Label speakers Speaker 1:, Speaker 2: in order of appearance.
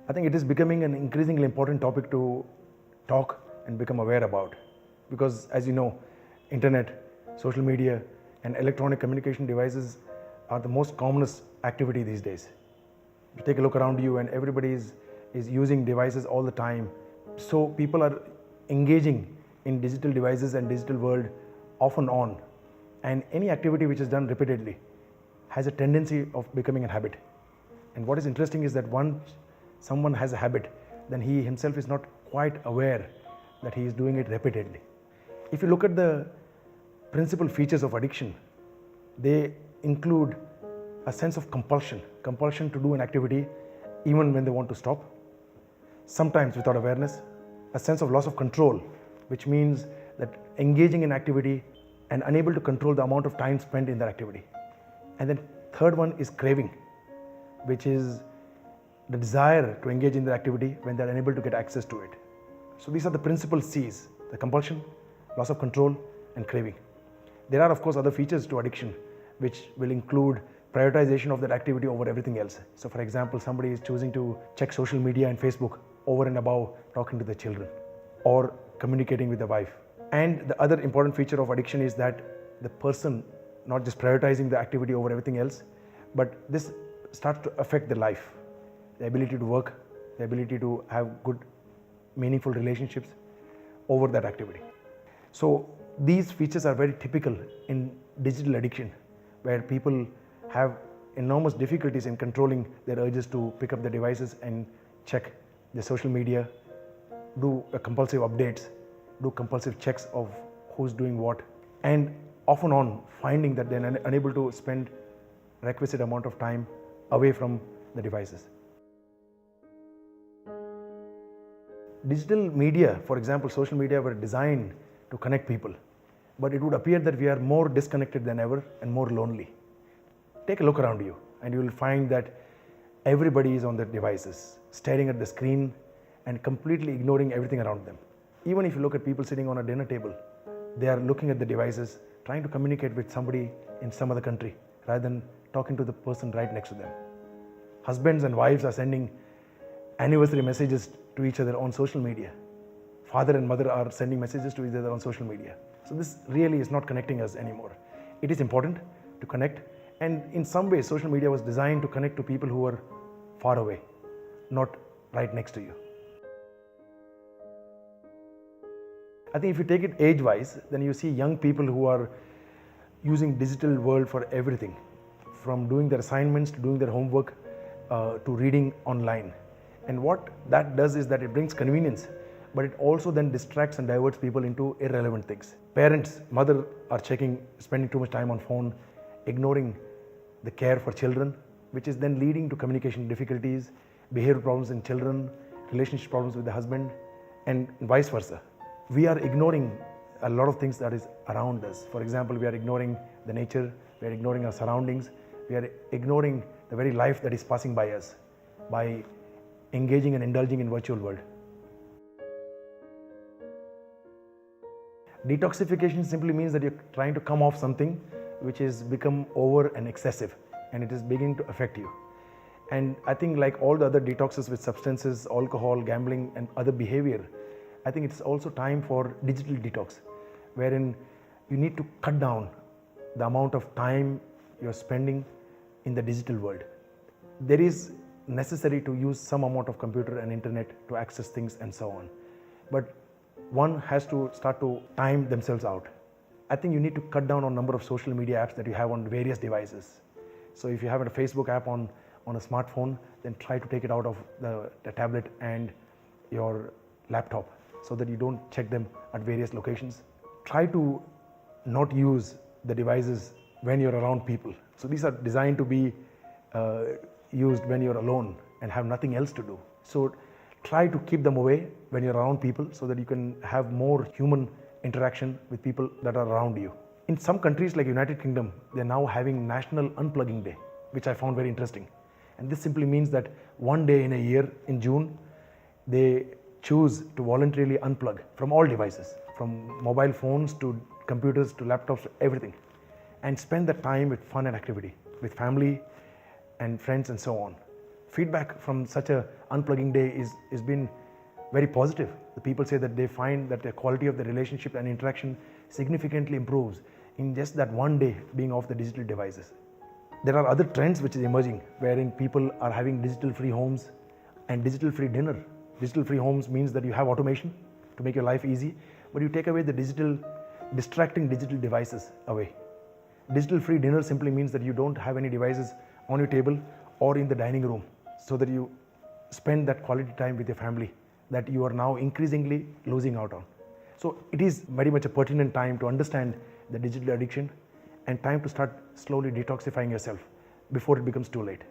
Speaker 1: I think it is becoming an increasingly important topic to talk and become aware about, because as you know, internet, social media and electronic communication devices are the most commonest activity these days. You take a look around you and everybody is using devices all the time. So people are engaging in digital devices and digital world off and on, and any activity which is done repeatedly has a tendency of becoming a habit. And what is interesting is that once someone has a habit, then he himself is not quite aware that he is doing it repeatedly. If you look at the principal features of addiction, they include a sense of compulsion to do an activity even when they want to stop, sometimes without awareness, a sense of loss of control, which means that engaging in activity and unable to control the amount of time spent in that activity. And then third one is craving, which is the desire to engage in the activity when they are unable to get access to it. So these are the principal C's: the compulsion, loss of control and craving. There are of course other features to addiction which will include prioritization of that activity over everything else. So for example, somebody is choosing to check social media and Facebook over and above talking to their children or communicating with the wife. And the other important feature of addiction is that the person not just prioritizing the activity over everything else, but this starts to affect their life, the ability to work, the ability to have good, meaningful relationships over that activity. So these features are very typical in digital addiction, where people have enormous difficulties in controlling their urges to pick up the devices and check the social media, do compulsive updates, do compulsive checks of who's doing what, and off and on finding that they're unable to spend requisite amount of time away from the devices. Digital media, for example, social media, were designed to connect people, but it would appear that we are more disconnected than ever and more lonely. Take a look around you and you will find that everybody is on their devices, staring at the screen and completely ignoring everything around them. Even if you look at people sitting on a dinner table, they are looking at the devices, trying to communicate with somebody in some other country rather than talking to the person right next to them. Husbands and wives are sending anniversary messages to each other on social media. Father and mother are sending messages to each other on social media. So this really is not connecting us anymore. It is important to connect, and in some ways social media was designed to connect to people who are far away, not right next to you. I think if you take it age-wise, then you see young people who are using digital world for everything, from doing their assignments to doing their homework to reading online. And what that does is that it brings convenience, but it also then distracts and diverts people into irrelevant things. Parents, mother are spending too much time on phone, ignoring the care for children, which is then leading to communication difficulties, behavioral problems in children, relationship problems with the husband, and vice versa. We are ignoring a lot of things that is around us. For example, we are ignoring the nature, we are ignoring our surroundings, we are ignoring the very life that is passing by us by engaging and indulging in virtual world. Detoxification simply means that you're trying to come off something which has become over and excessive, and it is beginning to affect you. And I think like all the other detoxes with substances, alcohol, gambling and other behavior, I think it's also time for digital detox, wherein you need to cut down the amount of time you're spending in the digital world. There is necessary to use some amount of computer and internet to access things and so on, but one has to start to time themselves out. I think you need to cut down on number of social media apps that you have on various devices. So if you have a Facebook app on a smartphone, then try to take it out of the tablet and your laptop so that you don't check them at various locations. Try to not use the devices when you're around people. So these are designed to be used when you're alone and have nothing else to do. So try to keep them away when you're around people so that you can have more human interaction with people that are around you. In some countries like United Kingdom, they're now having National Unplugging Day, which I found very interesting. And this simply means that one day in a year, in June, they choose to voluntarily unplug from all devices, from mobile phones to computers to laptops, everything, and spend the time with fun and activity, with family and friends and so on. feedback from such a unplugging day is been very positive. The people say that they find that the quality of the relationship and interaction significantly improves in just that one day being off the digital devices. There are other trends which is emerging, wherein people are having digital-free homes and digital-free dinner. Digital-free homes means that you have automation to make your life easy, but you take away the distracting digital devices away. Digital-free dinner simply means that you don't have any devices on your table or in the dining room, so that you spend that quality time with your family that you are now increasingly losing out on. So it is very much a pertinent time to understand the digital addiction and time to start slowly detoxifying yourself before it becomes too late.